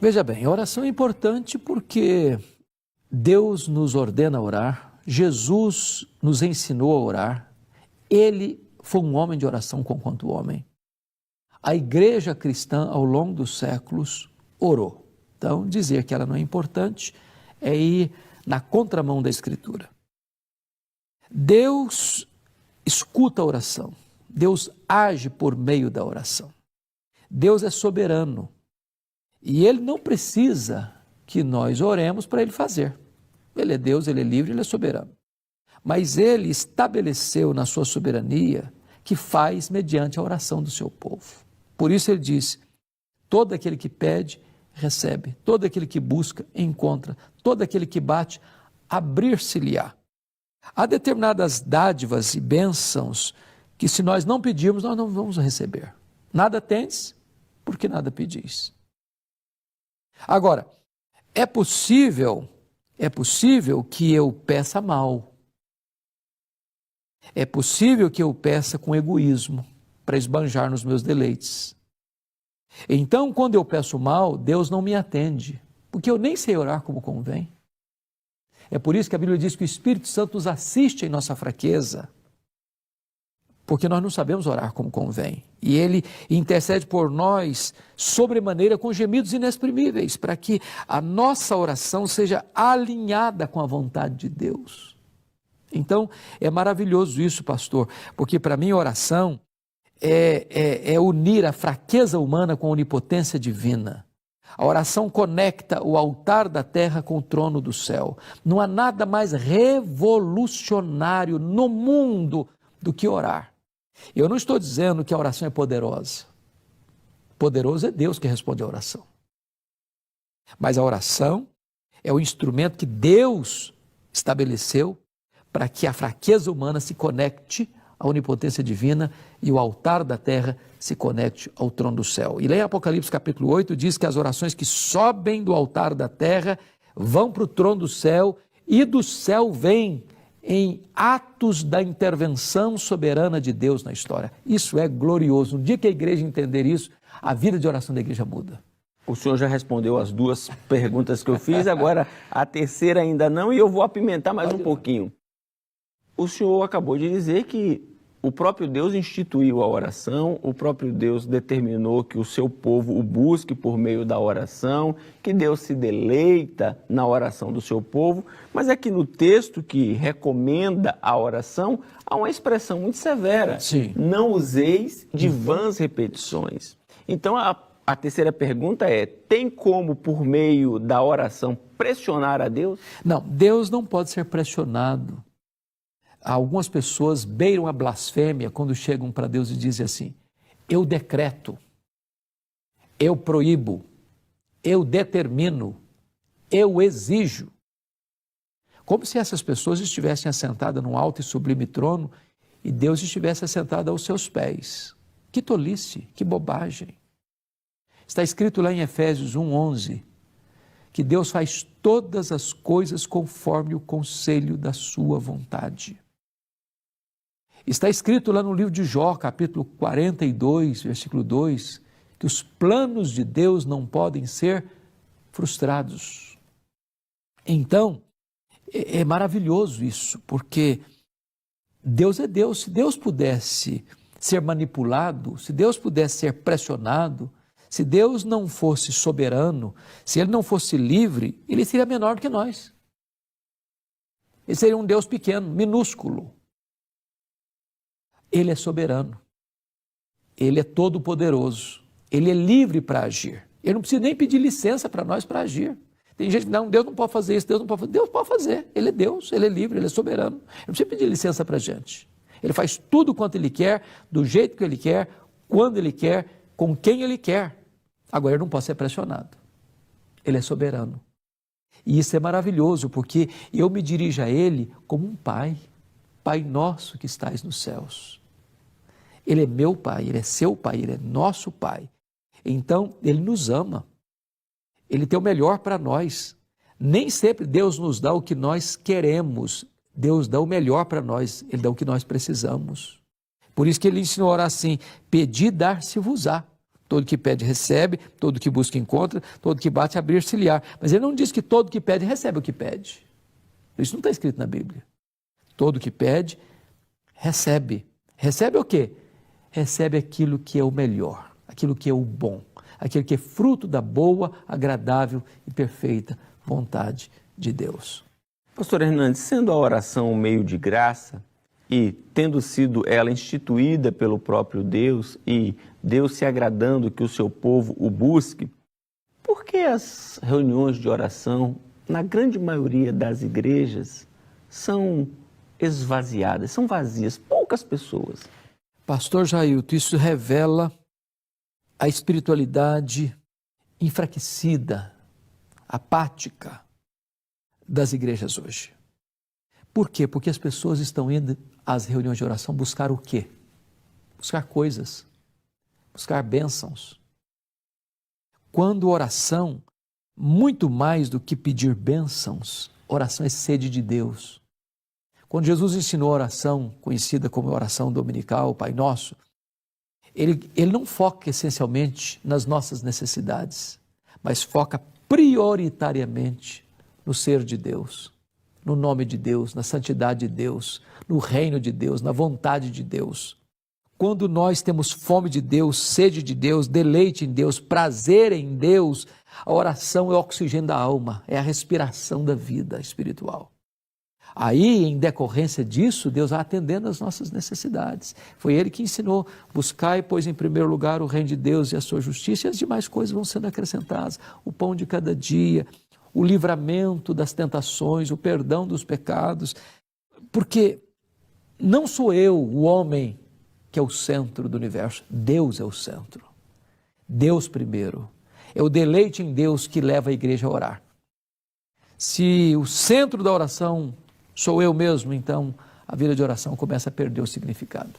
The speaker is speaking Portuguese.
Veja bem, a oração é importante porque Deus nos ordena a orar, Jesus nos ensinou a orar, Ele foi um homem de oração conquanto homem. A igreja cristã, ao longo dos séculos, orou. Então, dizer que ela não é importante é ir na contramão da Escritura. Deus escuta a oração, Deus age por meio da oração. Deus é soberano e Ele não precisa que nós oremos para Ele fazer. Ele é Deus, Ele é livre, Ele é soberano. Mas Ele estabeleceu na sua soberania que faz mediante a oração do seu povo. Por isso Ele diz, todo aquele que pede, recebe. Todo aquele que busca, encontra. Todo aquele que bate, abrir-se-lhe-á. Há determinadas dádivas e bênçãos que se nós não pedirmos, nós não vamos receber. Nada tendes, porque nada pedis. Agora, é possível que eu peça mal. É possível que eu peça com egoísmo, para esbanjar nos meus deleites. Então, quando eu peço mal, Deus não me atende, porque eu nem sei orar como convém. É por isso que a Bíblia diz que o Espírito Santo nos assiste em nossa fraqueza, porque nós não sabemos orar como convém. E Ele intercede por nós sobremaneira com gemidos inexprimíveis, para que a nossa oração seja alinhada com a vontade de Deus. Então, é maravilhoso isso, pastor, porque para mim a oração é unir a fraqueza humana com a onipotência divina. A oração conecta o altar da terra com o trono do céu. Não há nada mais revolucionário no mundo do que orar. Eu não estou dizendo que a oração é poderosa. Poderoso é Deus que responde à oração. Mas a oração é o instrumento que Deus estabeleceu para que a fraqueza humana se conecte à onipotência divina e o altar da terra se conecte ao trono do céu. E lá em Apocalipse capítulo 8 diz que as orações que sobem do altar da terra vão para o trono do céu e do céu vêm em atos da intervenção soberana de Deus na história. Isso é glorioso. No dia que a igreja entender isso, a vida de oração da igreja muda. O senhor já respondeu as duas perguntas que eu fiz, agora a terceira ainda não, e eu vou apimentar mais um pouquinho. O senhor acabou de dizer que o próprio Deus instituiu a oração, o próprio Deus determinou que o seu povo o busque por meio da oração, que Deus se deleita na oração do seu povo, mas é que no texto que recomenda a oração, há uma expressão muito severa. Sim. Não useis de vãs repetições. Então a terceira pergunta é, tem como por meio da oração pressionar a Deus? Não, Deus não pode ser pressionado. Algumas pessoas beiram a blasfêmia quando chegam para Deus e dizem assim, eu decreto, eu proíbo, eu determino, eu exijo. Como se essas pessoas estivessem assentadas num alto e sublime trono e Deus estivesse assentado aos seus pés. Que tolice, que bobagem. Está escrito lá em Efésios 1:11, que Deus faz todas as coisas conforme o conselho da sua vontade. Está escrito lá no livro de Jó, capítulo 42, versículo 2, que os planos de Deus não podem ser frustrados. Então, é maravilhoso isso, porque Deus é Deus. Se Deus pudesse ser manipulado, se Deus pudesse ser pressionado, se Deus não fosse soberano, se Ele não fosse livre, Ele seria menor do que nós. Ele seria um Deus pequeno, minúsculo. Ele é soberano, Ele é todo-poderoso, Ele é livre para agir. Ele não precisa nem pedir licença para nós para agir. Tem gente que não, Deus não pode fazer isso, Deus não pode fazer. Deus pode fazer, Ele é Deus, Ele é livre, Ele é soberano. Ele não precisa pedir licença para a gente. Ele faz tudo quanto Ele quer, do jeito que Ele quer, quando Ele quer, com quem Ele quer. Agora, Ele não pode ser pressionado. Ele é soberano. E isso é maravilhoso, porque eu me dirijo a Ele como um pai. Pai nosso que estais nos céus. Ele é meu Pai, Ele é seu Pai, Ele é nosso Pai. Então, Ele nos ama. Ele tem o melhor para nós. Nem sempre Deus nos dá o que nós queremos. Deus dá o melhor para nós. Ele dá o que nós precisamos. Por isso que Ele ensinou a orar assim, pedi, dar-se-vos-á. Todo que pede, recebe. Todo que busca, encontra. Todo que bate, abrir-se-lhe-á. Mas ele não diz que todo que pede, recebe o que pede. Isso não está escrito na Bíblia. Todo que pede, recebe. Recebe o quê? Recebe aquilo que é o melhor, aquilo que é o bom, aquilo que é fruto da boa, agradável e perfeita vontade de Deus. Pastor Hernandes, sendo a oração um meio de graça e tendo sido ela instituída pelo próprio Deus e Deus se agradando que o seu povo o busque, por que as reuniões de oração, na grande maioria das igrejas, são esvaziadas, são vazias, poucas pessoas? Pastor Jailton, isso revela a espiritualidade enfraquecida, apática das igrejas hoje. Por quê? Porque as pessoas estão indo às reuniões de oração buscar o quê? Buscar coisas, buscar bênçãos. Quando oração, muito mais do que pedir bênçãos, oração é sede de Deus. Quando Jesus ensinou a oração, conhecida como oração dominical, o Pai Nosso, ele não foca essencialmente nas nossas necessidades, mas foca prioritariamente no ser de Deus, no nome de Deus, na santidade de Deus, no reino de Deus, na vontade de Deus. Quando nós temos fome de Deus, sede de Deus, deleite em Deus, prazer em Deus, a oração é o oxigênio da alma, é a respiração da vida espiritual. Aí, em decorrência disso, Deus vai atendendo às nossas necessidades. Foi Ele que ensinou, buscai, pois, em primeiro lugar o reino de Deus e a sua justiça, e as demais coisas vão sendo acrescentadas. O pão de cada dia, o livramento das tentações, o perdão dos pecados. Porque não sou eu, o homem, que é o centro do universo. Deus é o centro. Deus primeiro. É o deleite em Deus que leva a igreja a orar. Se o centro da oração sou eu mesmo, então a vida de oração começa a perder o significado.